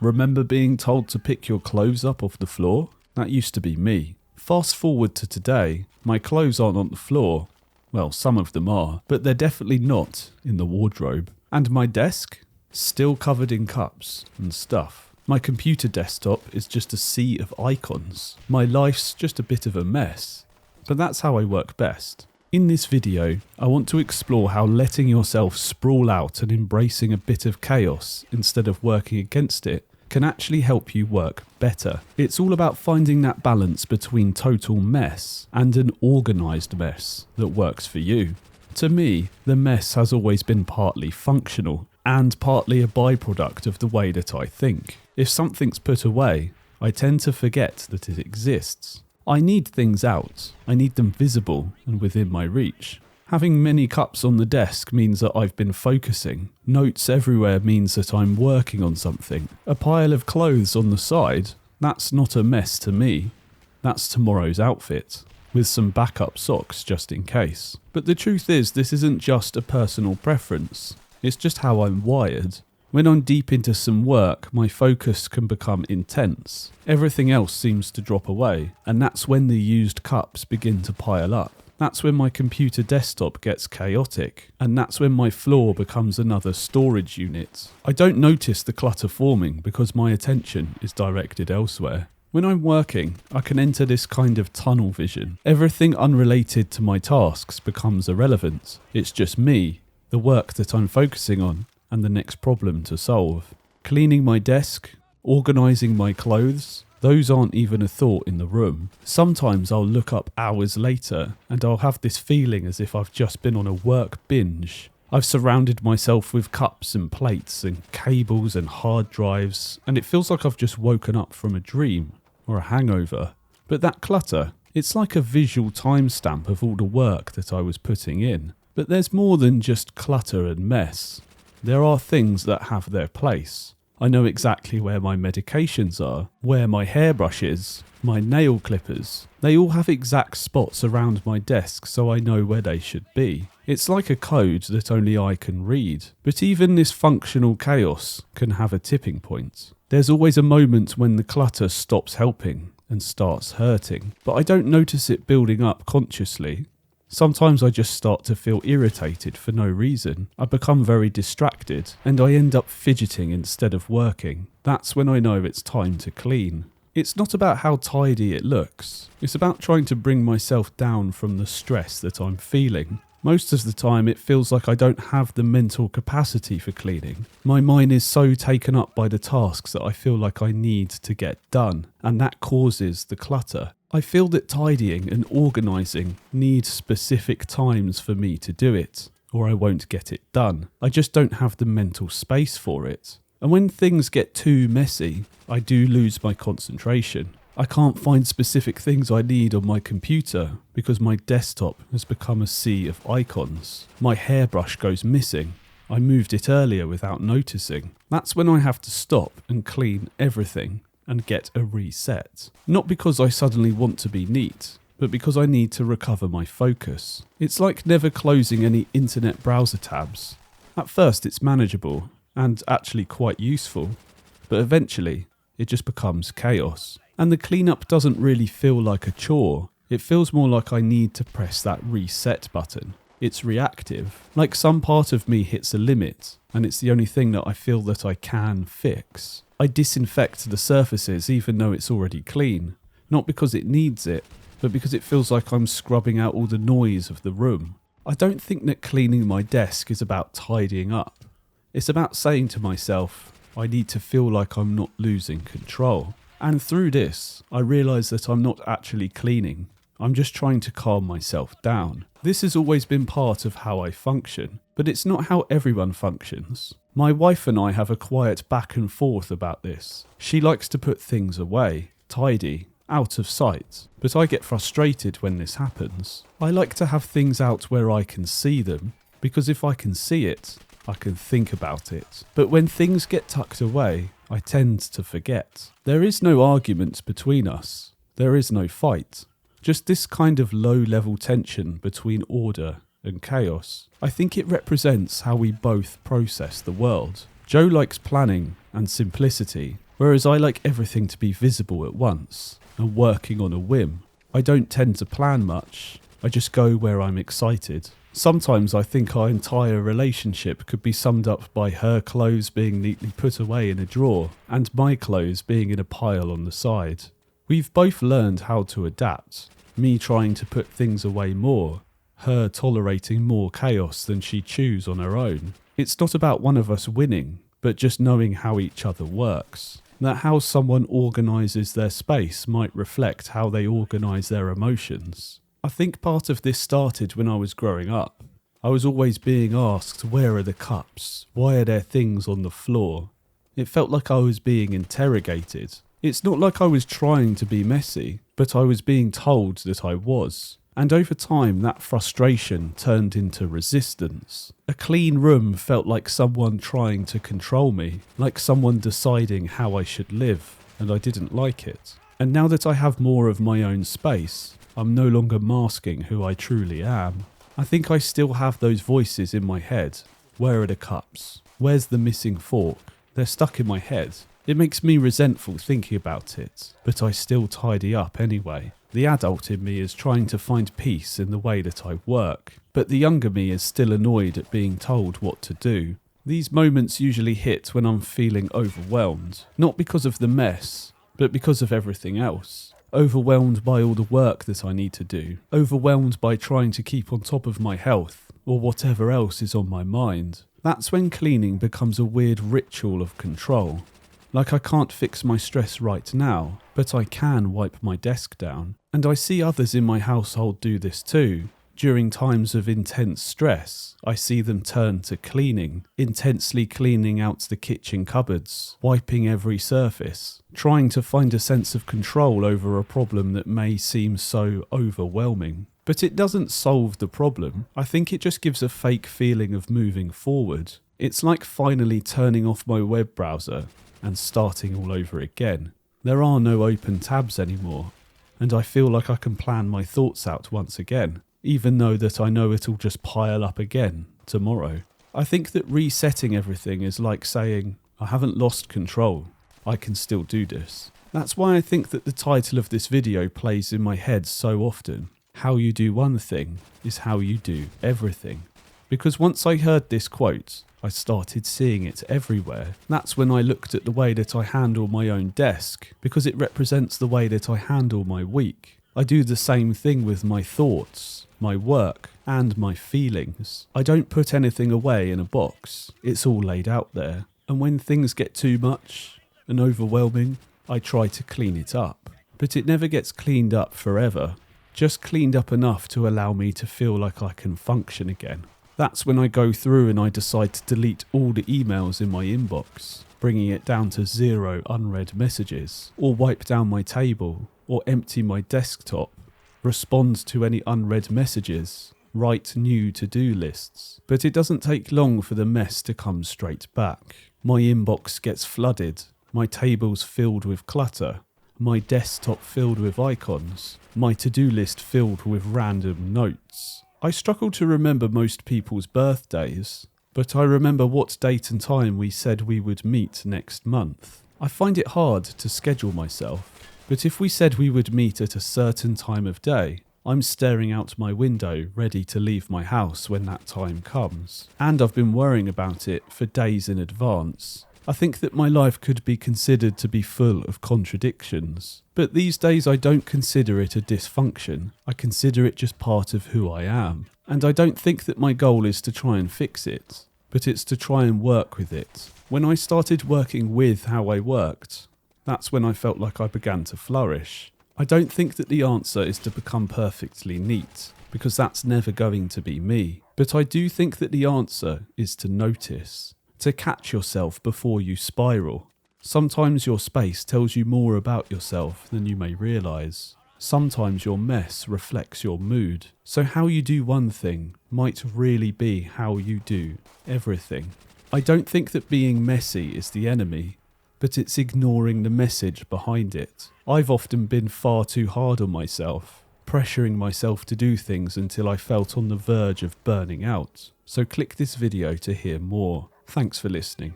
Remember being told to pick your clothes up off the floor? That used to be me. Fast forward to today, my clothes aren't on the floor. Well, some of them are, but they're definitely not in the wardrobe. And my desk? Still covered in cups and stuff. My computer desktop is just a sea of icons. My life's just a bit of a mess. But that's how I work best. In this video, I want to explore how letting yourself sprawl out and embracing a bit of chaos instead of working against it can actually help you work better. It's all about finding that balance between total mess and an organised mess that works for you. To me, the mess has always been partly functional and partly a byproduct of the way that I think. If something's put away, I tend to forget that it exists. I need things out. I need them visible and within my reach. Having many cups on the desk means that I've been focusing. Notes everywhere means that I'm working on something. A pile of clothes on the side, that's not a mess to me. That's tomorrow's outfit, with some backup socks just in case. But the truth is, this isn't just a personal preference. It's just how I'm wired. When I'm deep into some work, my focus can become intense. Everything else seems to drop away, and that's when the used cups begin to pile up. That's when my computer desktop gets chaotic, and that's when my floor becomes another storage unit. I don't notice the clutter forming because my attention is directed elsewhere. When I'm working, I can enter this kind of tunnel vision. Everything unrelated to my tasks becomes irrelevant. It's just me, the work that I'm focusing on, and the next problem to solve. Cleaning my desk, organising my clothes, those aren't even a thought in the room. Sometimes I'll look up hours later and I'll have this feeling as if I've just been on a work binge. I've surrounded myself with cups and plates and cables and hard drives, and it feels like I've just woken up from a dream or a hangover. But that clutter, it's like a visual timestamp of all the work that I was putting in. But there's more than just clutter and mess. There are things that have their place. I know exactly where my medications are, where my hairbrush is, my nail clippers. They all have exact spots around my desk so I know where they should be. It's like a code that only I can read. But even this functional chaos can have a tipping point. There's always a moment when the clutter stops helping and starts hurting, but I don't notice it building up consciously. Sometimes I just start to feel irritated for no reason. I become very distracted and I end up fidgeting instead of working. That's when I know it's time to clean. It's not about how tidy it looks. It's about trying to bring myself down from the stress that I'm feeling. Most of the time it feels like I don't have the mental capacity for cleaning. My mind is so taken up by the tasks that I feel like I need to get done, and that causes the clutter. I feel that tidying and organising need specific times for me to do it, or I won't get it done. I just don't have the mental space for it. And when things get too messy, I do lose my concentration. I can't find specific things I need on my computer because my desktop has become a sea of icons. My hairbrush goes missing. I moved it earlier without noticing. That's when I have to stop and clean everything and get a reset. Not because I suddenly want to be neat, but because I need to recover my focus. It's like never closing any internet browser tabs. At first it's manageable and actually quite useful, but eventually it just becomes chaos. And the cleanup doesn't really feel like a chore. It feels more like I need to press that reset button. It's reactive, like some part of me hits a limit, and it's the only thing that I feel that I can fix. I disinfect the surfaces even though it's already clean, not because it needs it, but because it feels like I'm scrubbing out all the noise of the room. I don't think that cleaning my desk is about tidying up. It's about saying to myself, I need to feel like I'm not losing control. And through this, I realise that I'm not actually cleaning. I'm just trying to calm myself down. This has always been part of how I function, but it's not how everyone functions. My wife and I have a quiet back and forth about this. She likes to put things away, tidy, out of sight, but I get frustrated when this happens. I like to have things out where I can see them, because if I can see it, I can think about it. But when things get tucked away, I tend to forget. There is no argument between us. There is no fight. Just this kind of low-level tension between order and chaos. I think it represents how we both process the world. Joe likes planning and simplicity, whereas I like everything to be visible at once and working on a whim. I don't tend to plan much, I just go where I'm excited. Sometimes I think our entire relationship could be summed up by her clothes being neatly put away in a drawer and my clothes being in a pile on the side. We've both learned how to adapt, me trying to put things away more, her tolerating more chaos than she'd choose on her own. It's not about one of us winning, but just knowing how each other works. That how someone organises their space might reflect how they organise their emotions. I think part of this started when I was growing up. I was always being asked, where are the cups? Why are there things on the floor? It felt like I was being interrogated. It's not like I was trying to be messy, but I was being told that I was. And over time, that frustration turned into resistance. A clean room felt like someone trying to control me, like someone deciding how I should live, and I didn't like it. And now that I have more of my own space, I'm no longer masking who I truly am. I think I still have those voices in my head. Where are the cups? Where's the missing fork? They're stuck in my head. It makes me resentful thinking about it, but I still tidy up anyway. The adult in me is trying to find peace in the way that I work, but the younger me is still annoyed at being told what to do. These moments usually hit when I'm feeling overwhelmed, not because of the mess, but because of everything else. Overwhelmed by all the work that I need to do, overwhelmed by trying to keep on top of my health, or whatever else is on my mind. That's when cleaning becomes a weird ritual of control. Like I can't fix my stress right now, but I can wipe my desk down. And I see others in my household do this too. During times of intense stress, I see them turn to cleaning, intensely cleaning out the kitchen cupboards, wiping every surface, trying to find a sense of control over a problem that may seem so overwhelming. But it doesn't solve the problem. I think it just gives a fake feeling of moving forward. It's like finally turning off my web browser and starting all over again. There are no open tabs anymore, and I feel like I can plan my thoughts out once again, even though that I know it'll just pile up again tomorrow. I think that resetting everything is like saying, I haven't lost control, I can still do this. That's why I think that the title of this video plays in my head so often. How you do one thing is how you do everything. Because once I heard this quote, I started seeing it everywhere. That's when I looked at the way that I handle my own desk, because it represents the way that I handle my week. I do the same thing with my thoughts, my work, and my feelings. I don't put anything away in a box. It's all laid out there. And when things get too much and overwhelming, I try to clean it up. But it never gets cleaned up forever. Just cleaned up enough to allow me to feel like I can function again. That's when I go through and I decide to delete all the emails in my inbox, bringing it down to 0 unread messages, or wipe down my table, or empty my desktop, respond to any unread messages, write new to-do lists. But it doesn't take long for the mess to come straight back. My inbox gets flooded, my table's filled with clutter, my desktop filled with icons, my to-do list filled with random notes. I struggle to remember most people's birthdays, but I remember what date and time we said we would meet next month. I find it hard to schedule myself, but if we said we would meet at a certain time of day, I'm staring out my window ready to leave my house when that time comes. And I've been worrying about it for days in advance. I think that my life could be considered to be full of contradictions. But these days I don't consider it a dysfunction. I consider it just part of who I am. And I don't think that my goal is to try and fix it, but it's to try and work with it. When I started working with how I worked, that's when I felt like I began to flourish. I don't think that the answer is to become perfectly neat, because that's never going to be me. But I do think that the answer is to notice. To catch yourself before you spiral. Sometimes your space tells you more about yourself than you may realise. Sometimes your mess reflects your mood. So how you do one thing might really be how you do everything. I don't think that being messy is the enemy, but it's ignoring the message behind it. I've often been far too hard on myself, pressuring myself to do things until I felt on the verge of burning out. So click this video to hear more. Thanks for listening.